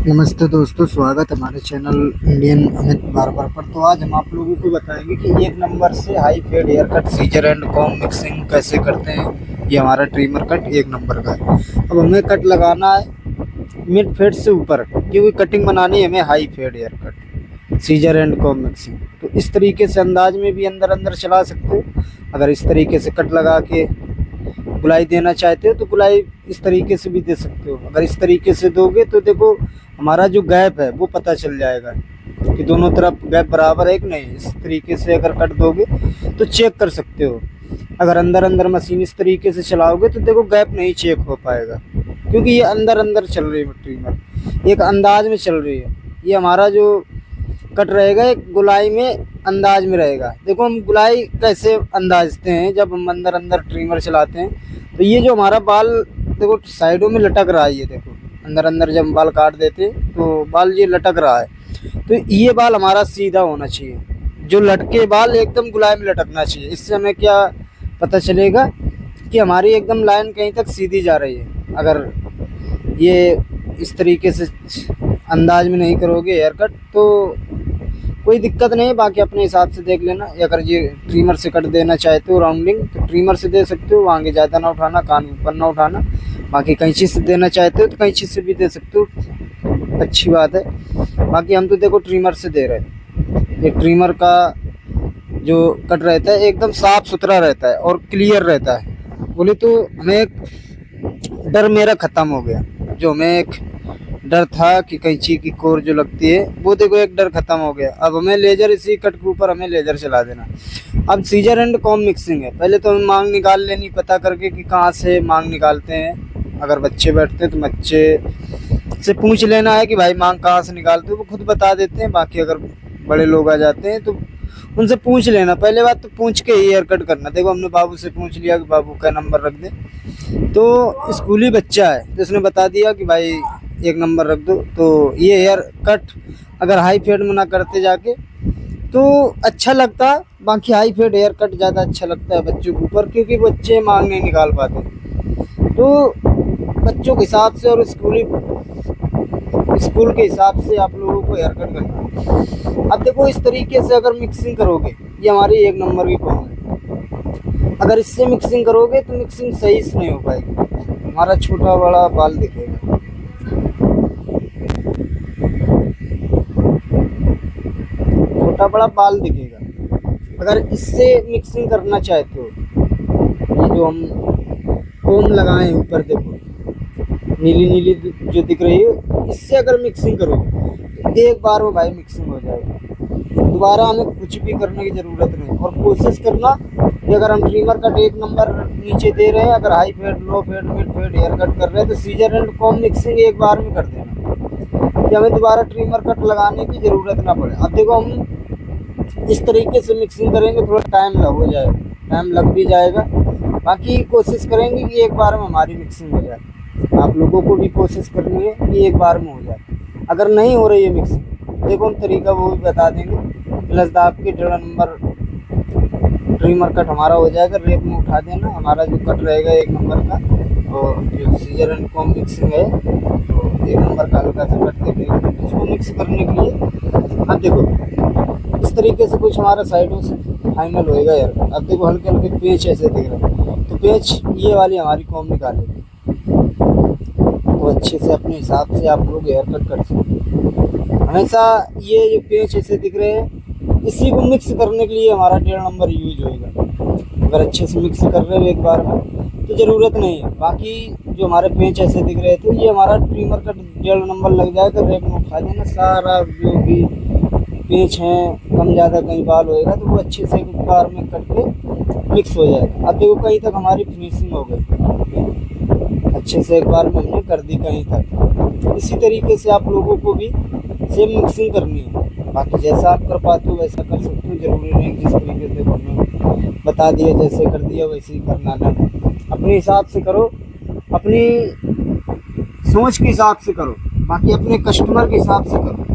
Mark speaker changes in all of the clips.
Speaker 1: नमस्ते दोस्तों, स्वागत है हमारे चैनल इंडियन अमित बार्बर पर। तो आज हम आप लोगों को बताएंगे कि एक नंबर से high fade hair cut, scissor and comb mixing कैसे करते हैं। ये हमारा ट्रिमर कट एक नंबर का है। अब हमें कट लगाना है मिड फेड से ऊपर, क्योंकि कटिंग बनानी है हमें high fade hair cut, scissor and comb mixing. तो इस तरीके से अंदाज में भी अंदर अंदर चला सकते हो। अगर इस तरीके से कट लगा के गुलाई देना चाहते हो तो गुलाई इस तरीके से भी दे सकते हो। अगर इस तरीके से दोगे तो देखो हमारा जो गैप है वो पता चल जाएगा कि दोनों तरफ गैप बराबर है कि नहीं। इस तरीके से अगर कट दोगे तो चेक कर सकते हो। अगर अंदर अंदर मशीन इस तरीके से चलाओगे तो देखो गैप नहीं चेक हो पाएगा, क्योंकि ये अंदर अंदर चल रही है ट्रिमर, एक अंदाज में चल रही है। ये हमारा जो कट रहेगा एक गुलाई में अंदाज में रहेगा। देखो हम गुलाई कैसे अंदाजते हैं, जब हम अंदर अंदर ट्रिमर चलाते हैं तो ये जो हमारा बाल देखो साइडों में लटक रहा है, ये देखो अंदर अंदर जब हम बाल काट देते हैं तो बाल ये लटक रहा है। तो ये बाल हमारा सीधा होना चाहिए, जो लटके बाल एकदम गुलाई में लटकना चाहिए। इससे हमें क्या पता चलेगा कि हमारी एकदम लाइन कहीं तक सीधी जा रही है। अगर ये इस तरीके से अंदाज में नहीं करोगे हेयर कट तो कोई दिक्कत नहीं है, बाकी अपने हिसाब से देख लेना। अगर ये ट्रिमर से कट देना चाहते हो राउंडिंग तो ट्रिमर से दे सकते हो, आगे ज़्यादा ना उठाना, कान ऊपर ना उठाना। बाकी कैंची से देना चाहते हो तो कैंची से भी दे सकते हो, अच्छी बात है। बाकी हम तो देखो ट्रिमर से दे रहे हैं। ये ट्रिमर का जो कट रहता है एकदम साफ़ सुथरा रहता है और क्लियर रहता है। बोले तो हमें एक डर मेरा ख़त्म हो गया। जो हमें एक डर था कि कैंची की कोर जो लगती है वो देखो एक डर ख़त्म हो गया। अब हमें लेज़र, इसी कट के ऊपर हमें लेज़र चला देना। अब सीजर एंड कॉम मिक्सिंग है, पहले तो हमें मांग निकाल लेनी, पता करके कि कहाँ से मांग निकालते हैं। अगर बच्चे बैठते हैं तो बच्चे से पूछ लेना है कि भाई मांग कहाँ से निकालते हो, वो खुद बता देते हैं। बाकी अगर बड़े लोग आ जाते हैं तो उनसे पूछ लेना। पहले बात तो पूछ के ही हेयर कट करना। देखो हमने बाबू से पूछ लिया कि बाबू का नंबर रख दे, तो स्कूली बच्चा है तो उसने बता दिया कि भाई एक नंबर रख दो। तो ये हेयर कट अगर हाई फेड में ना करते जाके तो अच्छा लगता है। बाकी हाई फेड हेयर कट ज़्यादा अच्छा लगता है बच्चों के ऊपर, क्योंकि बच्चे मांग नहीं निकाल पाते। तो बच्चों के हिसाब से और स्कूल के हिसाब से आप लोगों को हेयर कट करना है। अब देखो इस तरीके से अगर मिक्सिंग करोगे, ये हमारी एक नंबर की कॉम है। अगर इससे मिक्सिंग करोगे तो मिक्सिंग सही से नहीं हो पाएगी, हमारा छोटा बड़ा बाल दिखेगा। छोटा बड़ा बाल दिखेगा। अगर इससे मिक्सिंग करना चाहते हो, ये जो हम कोम लगाए हैं ऊपर देखो नीली नीली जो दिख रही है, इससे अगर मिक्सिंग करोगे तो एक बार में भाई मिक्सिंग हो जाएगी। दोबारा हमें कुछ भी करने की ज़रूरत नहीं। और कोशिश करना कि अगर हम ट्रिमर कट एक नंबर नीचे दे रहे हैं, अगर high fade, low fade, mid fade hair cut कर रहे हैं तो सीजर एंड कॉम मिक्सिंग एक बार में कर देना कि हमें दोबारा ट्रिमर कट लगाने की ज़रूरत ना पड़े। अब देखो हम इस तरीके से मिक्सिंग करेंगे, थोड़ा टाइम हो जाएगा, टाइम लग भी जाएगा। बाकी कोशिश करेंगे कि एक बार में हमारी मिक्सिंग हो जाए। आप लोगों को भी कोशिश करनी है कि एक बार में हो जाए। अगर नहीं हो रही है मिक्सिंग, देखो हम तरीका वो भी बता देंगे। प्लस दाब के 1.5 नंबर ट्रिमर कट हमारा हो जाएगा। रेप में उठा देना, हमारा जो कट रहेगा एक नंबर का। और जो सीजर एंड कॉम मिक्सिंग है तो एक नंबर का हल्का सा कट देखेगा उसको मिक्स करने के लिए। अब देखो इस तरीके से कुछ हमारा साइडों से फाइनल होएगा यार। अब देखो हल्के हल्के पेच ऐसे दिख रहे हैं, तो पेच ये वाली हमारी कॉम निकालेगी। तो अच्छे से अपने हिसाब से आप लोग हेयर कट कर सकते हैं। हमेशा ये जो पेच ऐसे दिख रहे हैं, इसी को मिक्स करने के लिए हमारा 1.5 नंबर यूज होएगा। अगर अच्छे से मिक्स कर रहे हो एक बार में तो ज़रूरत नहीं है। बाकी जो हमारे पेच ऐसे दिख रहे थे, ये हमारा ट्रिमर का 1.5 नंबर लग जाएगा। रेप में उठा देना, सारा जो भी पेच हैं कम ज़्यादा कहीं बाल होएगा तो वो अच्छे से एक बार में कट के मिक्स हो जाएगा। अब देखो कहीं तक हमारी फिनिशिंग हो गई, अच्छे से एक बार में हमने कर दी कहीं तक। इसी तरीके से आप लोगों को भी सेम मिक्सिंग करनी है। बाकी जैसा आप कर पाते हो वैसा कर सकते हो, ज़रूरी नहीं जिस तरीके से हमने बता दिया जैसे कर दिया वैसे ही करना नहीं। अपने हिसाब से करो, अपनी सोच के हिसाब से करो, बाकी अपने कस्टमर के हिसाब से करो।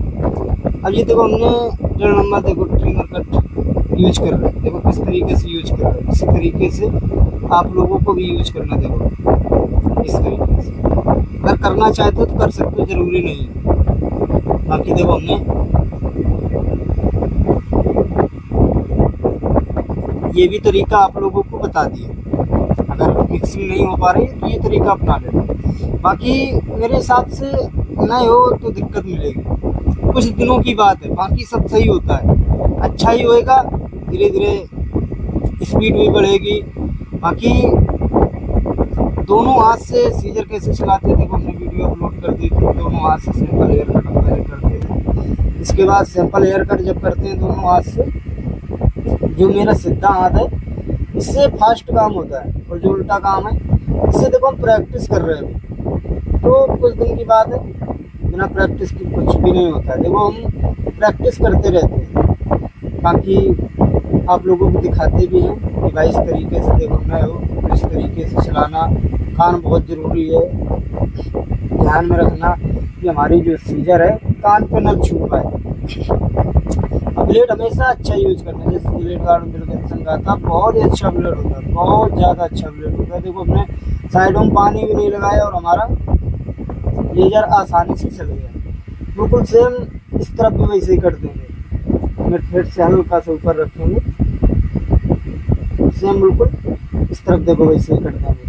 Speaker 1: अब ये देखो हमने 1.5 नंबर देखो ट्रिमर कट यूज कर रहे हैं, देखो किस तरीके से यूज कर रहे हैं। इसी तरीके से आप लोगों को भी यूज करना, देखो इस तरीके से। अगर करना चाहते हो तो कर सकते हो, ज़रूरी नहीं है। बाकी देखो हमने ये भी तरीका आप लोगों को बता दिया। अगर मिक्सिंग नहीं हो पा रही है तो ये तरीका अपना लेना। बाकी मेरे हिसाब से नहीं हो तो दिक्कत मिलेगी, कुछ दिनों की बात है, बाकी सब सही होता है, अच्छा ही होएगा। धीरे धीरे स्पीड भी बढ़ेगी। बाकी दोनों हाथ से सीजर कैसे चलाते थे, हमने वीडियो अपलोड कर दी थी। दोनों हाथ से सिंपल हेयर कट पहले करते हैं, इसके बाद सिंपल हेयर कट जब करते हैं दोनों हाथ से, जो मेरा सीधा हाथ है इससे फास्ट काम होता है, और जो उल्टा काम है इससे देखो हम प्रैक्टिस कर रहे हैं अभी, तो कुछ दिन की बात है, बिना प्रैक्टिस की कुछ भी नहीं होता है। देखो हम प्रैक्टिस करते रहते हैं, बाकी आप लोगों को दिखाते भी हैं कि भाई इस तरीके से देखो नए हो तो इस तरीके से चलाना। कान बहुत ज़रूरी है, ध्यान में रखना कि हमारी जो सीजर है कान पे न छू पाए। ब्लेड हमेशा अच्छा यूज करना, जैसे ब्लेड गार्ड विल्किंसन का था, बहुत ही अच्छा ब्लेड होता है, बहुत ज़्यादा अच्छा ब्लेड होता है। देखो हमने साइडों में पानी भी नहीं लगाया और हमारा लेजर आसानी से चल गया। बिल्कुल सेम इस तरफ भी वैसे ही कर देंगे, मिड फेड से हल्का सा ऊपर रखेंगे, सेम बिल्कुल इस तरफ देखो वैसे ही कर देंगे।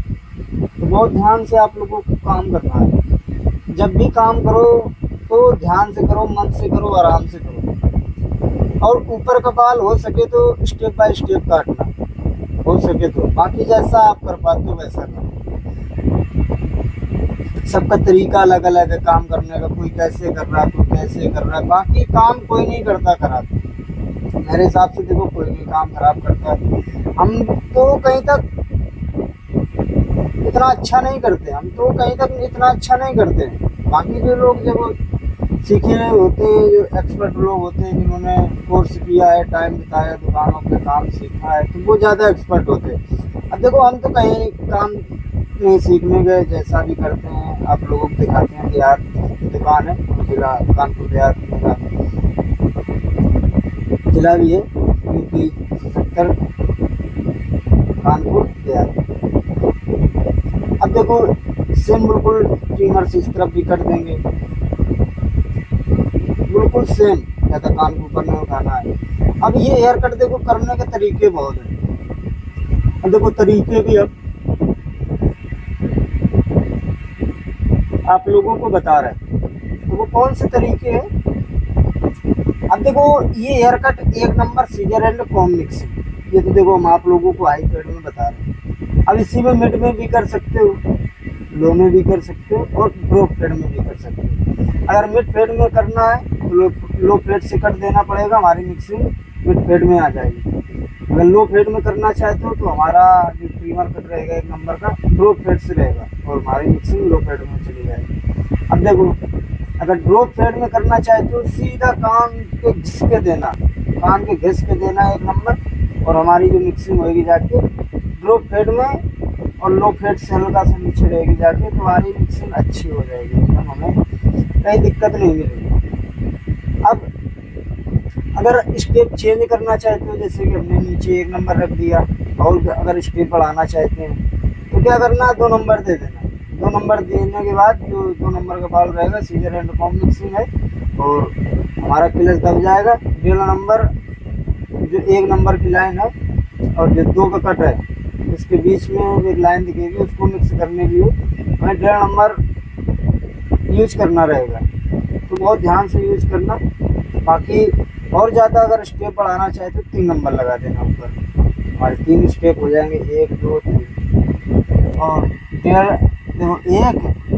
Speaker 1: तो बहुत ध्यान से आप लोगों को काम करना है। जब भी काम करो तो ध्यान से करो, मन से करो, आराम से करो, और ऊपर का बाल हो सके तो स्टेप बाय स्टेप काटना हो सके तो, बाकी जैसा आप कर पाते हो वैसा करो। सबका तरीका अलग अलग है काम करने का, कोई कैसे कर रहा है, कोई कैसे कर रहा है। बाकी काम कोई नहीं करता खराब, मेरे हिसाब से देखो कोई नहीं काम खराब करता। हम तो कहीं तक इतना अच्छा नहीं करते, हम तो कहीं तक इतना अच्छा नहीं करते। बाकी जो लोग जब सीखे होते हैं, जो एक्सपर्ट लोग होते हैं जिन्होंने कोर्स किया है, टाइम बिताया, दुकानों पे काम सीखा है, तो वो ज़्यादा एक्सपर्ट होते हैं। अब देखो हम तो कहीं काम नहीं सीखने गए, जैसा भी करते हैं आप लोगों को दिखाते हैं। देहात की दुकान है, जिला कानपुर देहात मेरा जिला भी है, यूपी 70 कानपुर देहात। अब देखो सेम बिल्कुल ट्रिमर से इस तरफ भी कर देंगे, बिल्कुल सेम, ज़्यादा कान को ऊपर नहीं उठाना है। अब ये हेयर कट देखो करने के तरीके बहुत हैं। अब देखो तरीके भी अब आप लोगों को बता रहे हैं, तो वो कौन से तरीके हैं। अब देखो ये hair cut 1 number scissor and comb mixing, ये तो देखो हम आप लोगों को हाई फेड में बता रहे हैं। अब इसी में मिड में भी कर सकते हो, लो में भी कर सकते हो, और ड्रॉप फेड में भी कर सकते हो। अगर मिड फेड में करना है तो लो फेड से कट देना पड़ेगा, हमारी मिक्सिंग मिड फेड में आ जाएगी। अगर लो फेड में करना चाहते हो तो हमारा जो ट्रिमर कट रहेगा 1 नंबर का ड्रॉप फेड से रहेगा, और हमारी मिक्सिंग लो फेड में चली जाएगी। अब देखो अगर ड्रॉप फेड में करना चाहते हो सीधा कान के घिस के देना, कान के घिस के देना 1 नंबर, और हमारी जो मिक्सिंग होगी जाके ड्रॉप फेड में, और लो फेड से हल्का सा नीचे रहेगी जाके, तो हमारी मिक्सिंग अच्छी हो जाएगी, एकदम हमें कहीं दिक्कत नहीं मिलेगी। अब अगर स्टेप चेंज करना चाहते हो, जैसे कि हमने नीचे 1 नंबर रख दिया, और अगर स्टेप बढ़ाना चाहते हैं तो क्या करना है, 2 नंबर दे देना। 2 नंबर देने के बाद जो 2 नंबर का बाल रहेगा सीजर एंड कॉम मिक्सिंग है, और हमारा क्लच दब जाएगा। 1.5 नंबर जो 1 नंबर की लाइन है और जो 2 का कट है इसके बीच में एक लाइन दिखेगी, उसको मिक्स करने के लिए हमें 1.5 नंबर यूज करना रहेगा, तो बहुत ध्यान से यूज करना। बाकी और ज़्यादा अगर स्टेप बढ़ाना चाहे तो 3 नंबर लगा देना ऊपर, हमारे 3 स्टेप हो जाएंगे, 1 2 3, और 1.5 देखो 1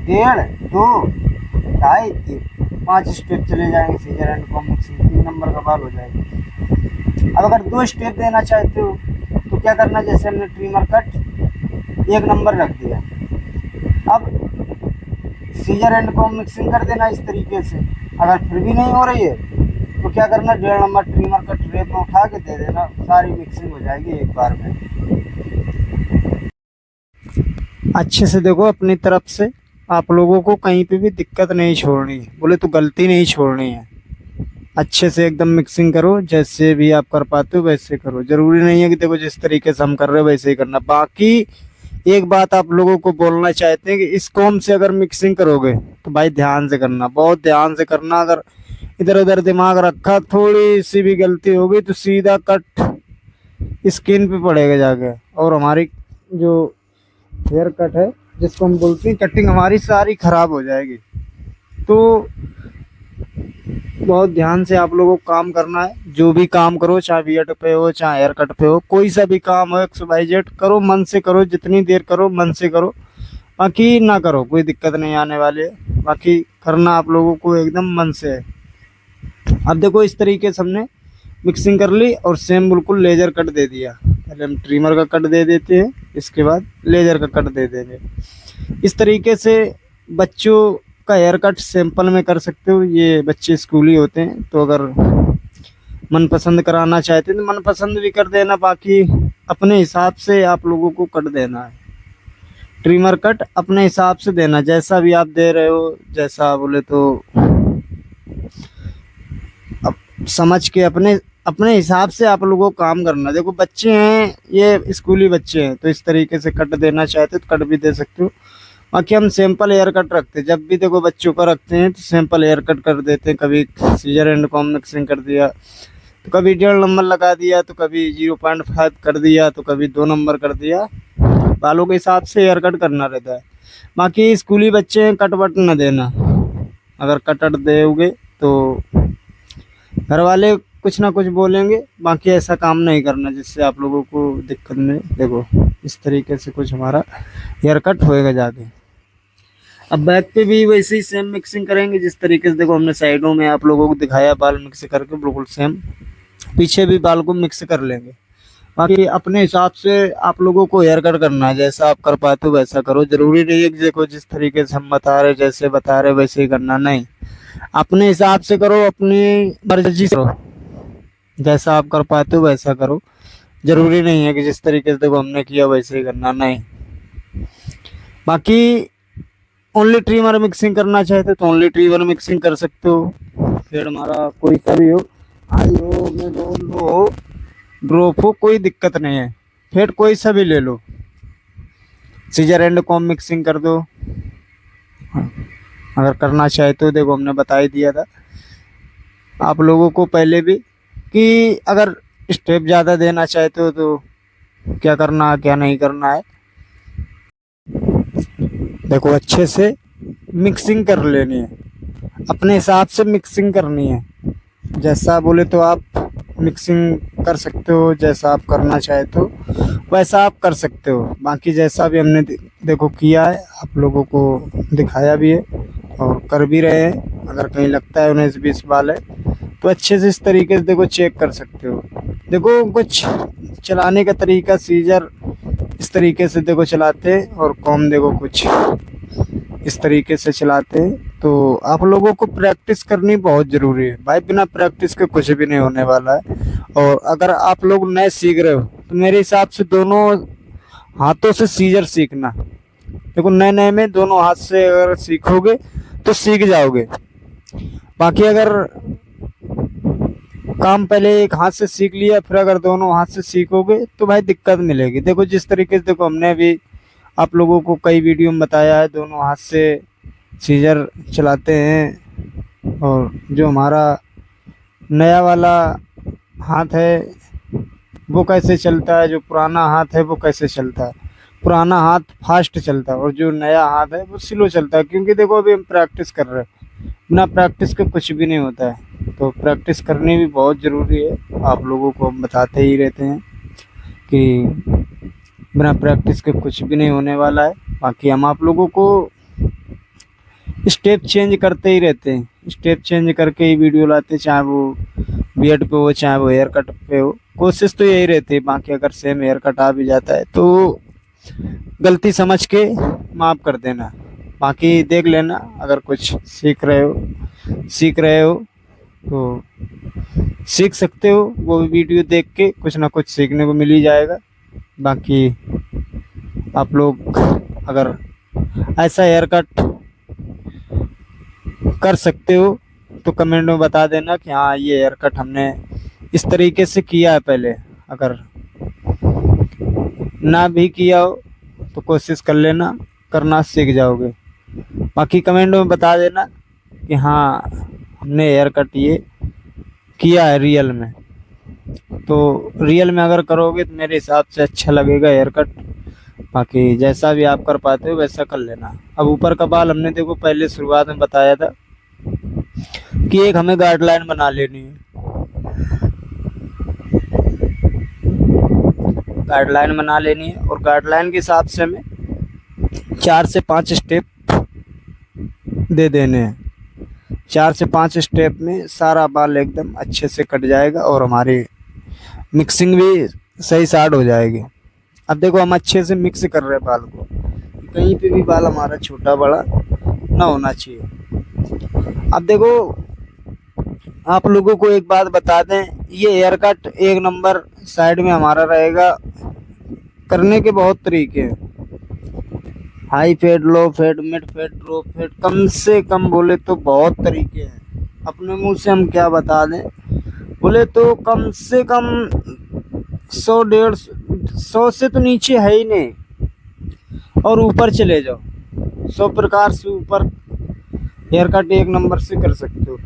Speaker 1: 1.5 2 2.5 3 5 स्टेप चले जाएंगे scissor and comb mixing, 3 number का बाल हो जाएगा। अब अगर 2 स्टेप देना चाहते हो तो क्या करना, जैसे हमने ट्रिमर कट 1 नंबर रख दिया, अब सीजर एंड कॉम मिक्सिंग कर देना इस तरीके से। अगर फिर भी नहीं हो रही है तो क्या करना, 1.5 नंबर ट्रिमर का ट्रे में उठा के दे देना, सारी मिक्सिंग हो जाएगी एक बार में। अच्छे से देखो अपनी तरफ से आप लोगों को कहीं पे भी दिक्कत नहीं छोड़नी है, बोले तो गलती नहीं छोड़नी है। अच्छे से एकदम मिक्सिंग करो, जैसे भी आप कर पाते हो वैसे करो, ज़रूरी नहीं है कि देखो जिस तरीके से हम कर रहे हो वैसे ही करना। बाकी एक बात आप लोगों को बोलना चाहते हैं कि इस कॉम से अगर मिक्सिंग करोगे तो भाई ध्यान से करना, बहुत ध्यान से करना। अगर इधर उधर दिमाग रखा, थोड़ी सी भी गलती हो गई तो सीधा कट स्किन पे पड़ेगा जाके, और हमारी जो हेयर कट है जिसको हम बोलते हैं कटिंग, हमारी सारी खराब हो जाएगी। तो बहुत ध्यान से आप लोगों को काम करना है। जो भी काम करो, चाहे बियर्ड पे हो चाहे हेयर कट पे हो, कोई सा भी काम हो XYZ करो, मन से करो, जितनी देर करो मन से करो, बाकी ना करो, कोई दिक्कत नहीं आने वाली है। बाकी करना आप लोगों को एकदम मन से है। अब देखो इस तरीके से हमने मिक्सिंग कर ली और सेम बिल्कुल लेजर कट दे दिया। पहले हम ट्रिमर का कट दे देते हैं, इसके बाद लेजर का कट दे देंगे। इस तरीके से बच्चों का हेयर कट सैंपल में कर सकते हो। ये बच्चे स्कूली होते हैं, तो अगर मनपसंद कराना चाहते हैं तो मनपसंद भी कर देना, बाकी अपने हिसाब से आप लोगों को कट देना है। ट्रिमर कट अपने हिसाब से देना, जैसा भी आप दे रहे हो, जैसा बोले तो अब समझ के अपने अपने हिसाब से आप लोगों को काम करना। देखो बच्चे हैं, ये स्कूली बच्चे हैं, तो इस तरीके से कट देना चाहते तो कट भी दे सकते हो। बाकी हम सैंपल हेयर कट रखते हैं, जब भी देखो बच्चों का रखते हैं तो सैंपल हेयर कट कर देते हैं। कभी सीजर एंड कॉम मिक्सिंग कर दिया, तो कभी 1.5 नंबर लगा दिया, तो कभी 0.5 कर दिया, तो कभी 2 नंबर कर दिया। बालों के हिसाब से हेयर कट करना रहता है। बाकी स्कूली बच्चे हैं, कट वट न देना। अगर कट अट दोगे तो घर वाले कुछ ना कुछ बोलेंगे, बाकी ऐसा काम नहीं करना जिससे आप लोगों को दिक्कत मिले। देखो इस तरीके से कुछ हमारा हेयर कट होएगा जाके। अब बैक पे भी वैसे ही सेम मिक्सिंग करेंगे जिस तरीके से देखो हमने साइडों में आप लोगों को दिखाया, बाल मिक्स करके बिल्कुल सेम पीछे भी बाल को मिक्स कर लेंगे। बाकी अपने हिसाब से आप लोगों को हेयर कट करना है, जैसा आप कर पाते हो वैसा करो। जरूरी नहीं है कि देखो जिस तरीके से हम बता रहे, जैसे बता रहे वैसे ही करना, नहीं, अपने हिसाब से करो, अपनी मर्जी से करो, जैसा आप कर पाते हो वैसा करो। जरूरी नहीं है कि जिस तरीके से देखो हमने किया वैसे ही करना, नहीं। बाकी ओनली ट्रिमर मिक्सिंग करना चाहते तो ओनली ट्रिमर मिक्सिंग कर सकते हो। फिर हमारा कोई सा भी हो, हाई हो, मिड हो, लो हो, ड्रॉप हो, कोई दिक्कत नहीं है। फिर कोई सा भी ले लो, सीजर एंड कॉम मिक्सिंग कर दो अगर करना चाहते हो। देखो हमने बता ही दिया था आप लोगों को पहले भी कि अगर स्टेप ज़्यादा देना चाहते हो तो क्या करना है क्या नहीं करना है। देखो अच्छे से मिक्सिंग कर लेनी है, अपने हिसाब से मिक्सिंग करनी है। जैसा बोले तो आप मिक्सिंग कर सकते हो, जैसा आप करना चाहते हो वैसा आप कर सकते हो। बाकी जैसा भी हमने देखो किया है, आप लोगों को दिखाया भी है और कर भी रहे हैं। अगर कहीं लगता है 19-20 बाल है तो अच्छे से इस तरीके से देखो चेक कर सकते हो। देखो कुछ चलाने का तरीका, सीजर इस तरीके से देखो चलाते हैं और कॉम देखो कुछ इस तरीके से चलाते हैं। तो आप लोगों को प्रैक्टिस करनी बहुत ज़रूरी है भाई, बिना प्रैक्टिस के कुछ भी नहीं होने वाला है। और अगर आप लोग नए सीख रहे हो तो मेरे हिसाब से दोनों हाथों से सीजर सीखना। देखो नए नए में दोनों हाथ से अगर सीखोगे तो सीख जाओगे। बाकी अगर काम पहले एक हाथ से सीख लिया फिर अगर दोनों हाथ से सीखोगे तो भाई दिक्कत मिलेगी। देखो जिस तरीके से देखो हमने भी आप लोगों को कई वीडियो में बताया है, दोनों हाथ से सीजर चलाते हैं। और जो हमारा नया वाला हाथ है वो कैसे चलता है, जो पुराना हाथ है वो कैसे चलता है। पुराना हाथ फास्ट चलता है और जो नया हाथ है वो स्लो चलता है, क्योंकि देखो अभी हम प्रैक्टिस कर रहे हैं, बिना प्रैक्टिस के कुछ भी नहीं होता है। तो प्रैक्टिस करनी भी बहुत ज़रूरी है। आप लोगों को हम बताते ही रहते हैं कि बिना प्रैक्टिस के कुछ भी नहीं होने वाला है। बाकी हम आप लोगों को स्टेप चेंज करते ही रहते हैं, स्टेप चेंज करके ही वीडियो लाते हैं, चाहे वो बियर्ड पे हो चाहे वो हेयर कट पे हो। कोशिश तो यही रहती है। बाकी अगर सेम हेयर कट आ भी जाता है तो गलती समझ के माफ़ कर देना। बाकी देख लेना, अगर कुछ सीख रहे हो तो सीख सकते हो। वो वीडियो देख के कुछ ना कुछ सीखने को मिल ही जाएगा। बाकी आप लोग अगर ऐसा हेयर कट कर सकते हो तो कमेंट में बता देना कि हाँ ये हेयर कट हमने इस तरीके से किया है पहले। अगर ना भी किया हो तो कोशिश कर लेना, करना सीख जाओगे। बाकी कमेंट में बता देना कि हाँ हमने हेयर कट ये किया है रियल में। तो रियल में अगर करोगे तो मेरे हिसाब से अच्छा लगेगा हेयर कट। बाकी जैसा भी आप कर पाते हो वैसा कर लेना। अब ऊपर का बाल हमने देखो पहले शुरुआत में बताया था कि एक हमें गाइडलाइन बना लेनी है। गाइडलाइन बना लेनी है और गाइडलाइन के हिसाब से हमें 4 से 5 स्टेप दे देने हैं। 4 से 5 स्टेप में सारा बाल एकदम अच्छे से कट जाएगा और हमारी मिक्सिंग भी सही साइड हो जाएगी। अब देखो हम अच्छे से मिक्स कर रहे हैं बाल को, कहीं पे भी बाल हमारा छोटा बड़ा ना होना चाहिए। अब देखो आप लोगों को एक बात बता दें, ये हेयर कट एक नंबर साइड में हमारा रहेगा। करने के बहुत तरीके हैं, high fade, low fade, mid fade, low fade, कम से कम बोले तो बहुत तरीके हैं। अपने मुंह से हम क्या बता दें, बोले तो कम से कम 100-150 से तो नीचे है ही नहीं, और ऊपर चले जाओ 100 प्रकार से ऊपर हेयर कट एक नंबर से कर सकते हो।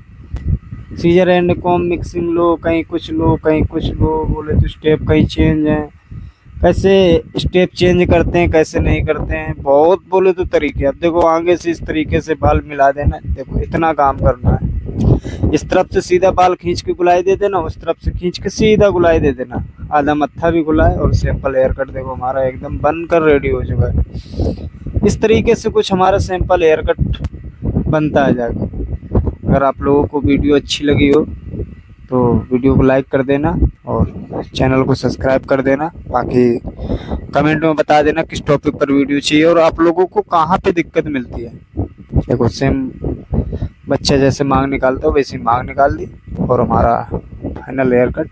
Speaker 1: सीजर एंड कॉम मिक्सिंग लो, कहीं कुछ लो कहीं कुछ लो, बोले तो स्टेप कहीं चेंज है, कैसे स्टेप चेंज करते हैं कैसे नहीं करते हैं, बहुत बोले तो तरीके। अब देखो आगे से इस तरीके से बाल मिला देना, देखो इतना काम करना है। इस तरफ से सीधा बाल खींच के गुलाई दे देना, उस तरफ से खींच के सीधा गुलाई दे देना, आधा मत्था भी गुलाए और सिंपल हेयर कट देखो हमारा एकदम बनकर रेडी हो चुका है। इस तरीके से कुछ हमारा सिंपल हेयर कट बनता है जाके। अगर आप लोगों को वीडियो अच्छी लगी हो तो वीडियो को लाइक कर देना और चैनल को सब्सक्राइब कर देना। बाकी कमेंट में बता देना किस टॉपिक पर वीडियो चाहिए और आप लोगों को कहाँ पे दिक्कत मिलती है। देखो सेम बच्चा जैसे मांग निकालता हो वैसे मांग निकाल दी और हमारा फाइनल हेयर कट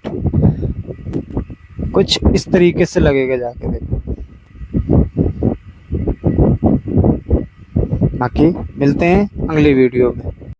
Speaker 1: कुछ इस तरीके से लगेगा जाके देखो। बाकी मिलते हैं अगली वीडियो में।